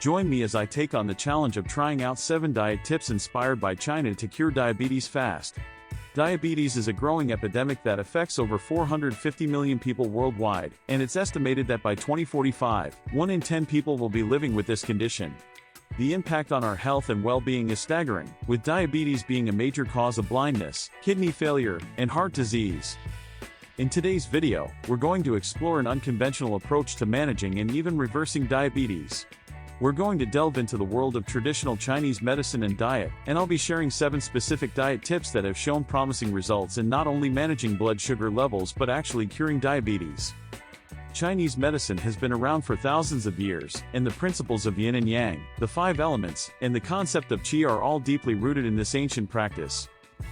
Join me as I take on the challenge of trying out 7 diet tips inspired by China to cure diabetes fast. Diabetes is a growing epidemic that affects over 450 million people worldwide, and it's estimated that by 2045, 1 in 10 people will be living with this condition. The impact on our health and well-being is staggering, with diabetes being a major cause of blindness, kidney failure, and heart disease. In today's video, we're going to explore an unconventional approach to managing and even reversing diabetes. We're going to delve into the world of traditional Chinese medicine and diet, and I'll be sharing 7 specific diet tips that have shown promising results in not only managing blood sugar levels but actually curing diabetes. Chinese medicine has been around for thousands of years, and the principles of yin and yang, the 5 elements, and the concept of qi are all deeply rooted in this ancient practice.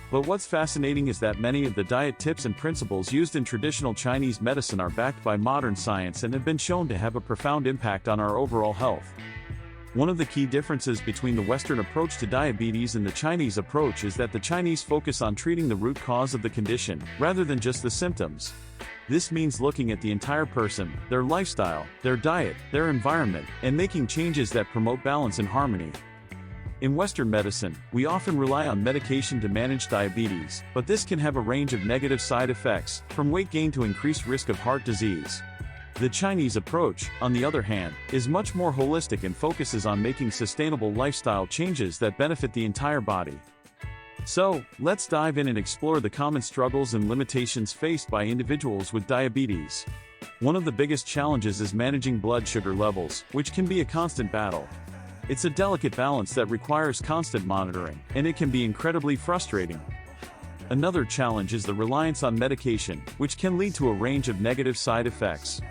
But what's fascinating is that many of the diet tips and principles used in traditional Chinese medicine are backed by modern science and have been shown to have a profound impact on our overall health. One of the key differences between the Western approach to diabetes and the Chinese approach is that the Chinese focus on treating the root cause of the condition, rather than just the symptoms. This means looking at the entire person, their lifestyle, their diet, their environment, and making changes that promote balance and harmony. In Western medicine, we often rely on medication to manage diabetes, but this can have a range of negative side effects, from weight gain to increased risk of heart disease. The Chinese approach, on the other hand, is much more holistic and focuses on making sustainable lifestyle changes that benefit the entire body. So, let's dive in and explore the common struggles and limitations faced by individuals with diabetes. One of the biggest challenges is managing blood sugar levels, which can be a constant battle. It's a delicate balance that requires constant monitoring, and it can be incredibly frustrating. Another challenge is the reliance on medication, which can lead to a range of negative side effects.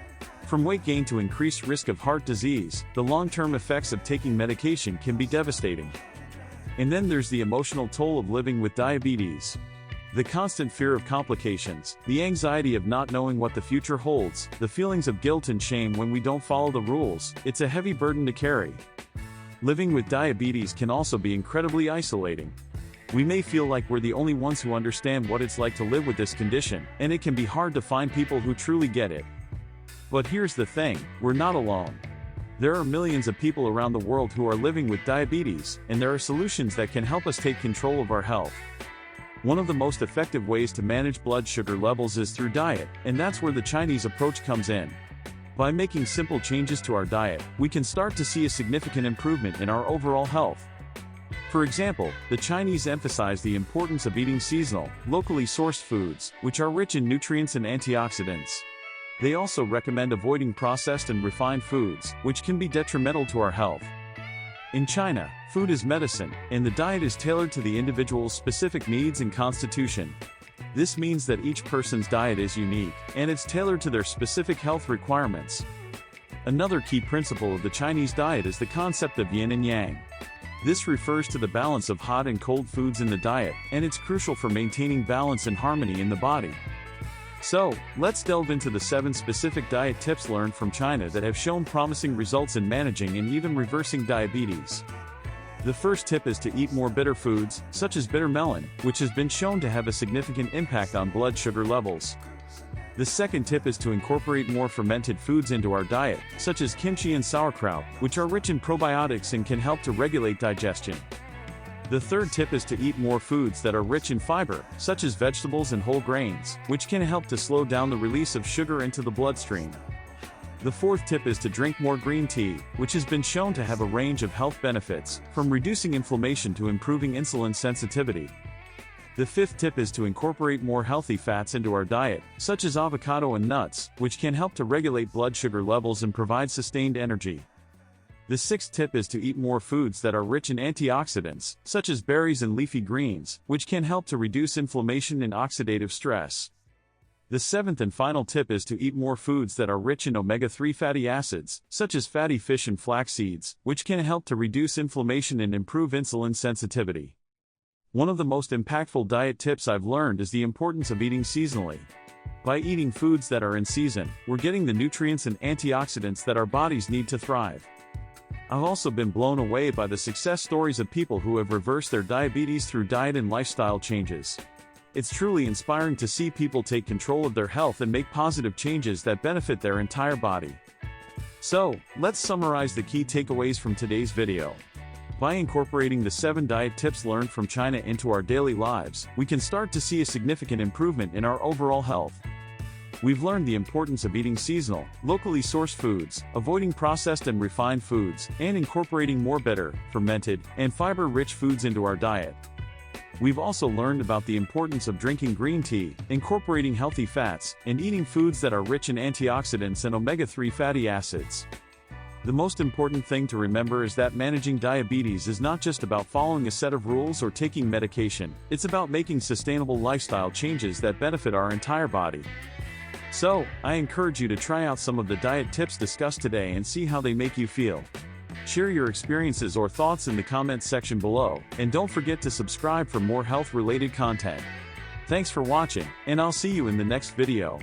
From weight gain to increased risk of heart disease, the long-term effects of taking medication can be devastating. And then there's the emotional toll of living with diabetes. The constant fear of complications, the anxiety of not knowing what the future holds, the feelings of guilt and shame when we don't follow the rules, it's a heavy burden to carry. Living with diabetes can also be incredibly isolating. We may feel like we're the only ones who understand what it's like to live with this condition, and it can be hard to find people who truly get it. But here's the thing, we're not alone. There are millions of people around the world who are living with diabetes, and there are solutions that can help us take control of our health. One of the most effective ways to manage blood sugar levels is through diet, and that's where the Chinese approach comes in. By making simple changes to our diet, we can start to see a significant improvement in our overall health. For example, the Chinese emphasize the importance of eating seasonal, locally sourced foods, which are rich in nutrients and antioxidants. They also recommend avoiding processed and refined foods, which can be detrimental to our health. In China, food is medicine, and the diet is tailored to the individual's specific needs and constitution. This means that each person's diet is unique, and it's tailored to their specific health requirements. Another key principle of the Chinese diet is the concept of yin and yang. This refers to the balance of hot and cold foods in the diet, and it's crucial for maintaining balance and harmony in the body. So, let's delve into the 7 specific diet tips learned from China that have shown promising results in managing and even reversing diabetes. The first tip is to eat more bitter foods, such as bitter melon, which has been shown to have a significant impact on blood sugar levels. The second tip is to incorporate more fermented foods into our diet, such as kimchi and sauerkraut, which are rich in probiotics and can help to regulate digestion. The third tip is to eat more foods that are rich in fiber, such as vegetables and whole grains, which can help to slow down the release of sugar into the bloodstream. The fourth tip is to drink more green tea, which has been shown to have a range of health benefits, from reducing inflammation to improving insulin sensitivity. The fifth tip is to incorporate more healthy fats into our diet, such as avocado and nuts, which can help to regulate blood sugar levels and provide sustained energy. The sixth tip is to eat more foods that are rich in antioxidants, such as berries and leafy greens, which can help to reduce inflammation and oxidative stress. The seventh and final tip is to eat more foods that are rich in omega-3 fatty acids, such as fatty fish and flax seeds, which can help to reduce inflammation and improve insulin sensitivity. One of the most impactful diet tips I've learned is the importance of eating seasonally. By eating foods that are in season, we're getting the nutrients and antioxidants that our bodies need to thrive. I've also been blown away by the success stories of people who have reversed their diabetes through diet and lifestyle changes. It's truly inspiring to see people take control of their health and make positive changes that benefit their entire body. So, let's summarize the key takeaways from today's video. By incorporating the 7 diet tips learned from China into our daily lives, we can start to see a significant improvement in our overall health. We've learned the importance of eating seasonal, locally sourced foods, avoiding processed and refined foods, and incorporating more better, fermented, and fiber-rich foods into our diet. We've also learned about the importance of drinking green tea, incorporating healthy fats, and eating foods that are rich in antioxidants and omega-3 fatty acids. The most important thing to remember is that managing diabetes is not just about following a set of rules or taking medication, it's about making sustainable lifestyle changes that benefit our entire body. So, I encourage you to try out some of the diet tips discussed today and see how they make you feel. Share your experiences or thoughts in the comments section below, and don't forget to subscribe for more health-related content. Thanks for watching, and I'll see you in the next video.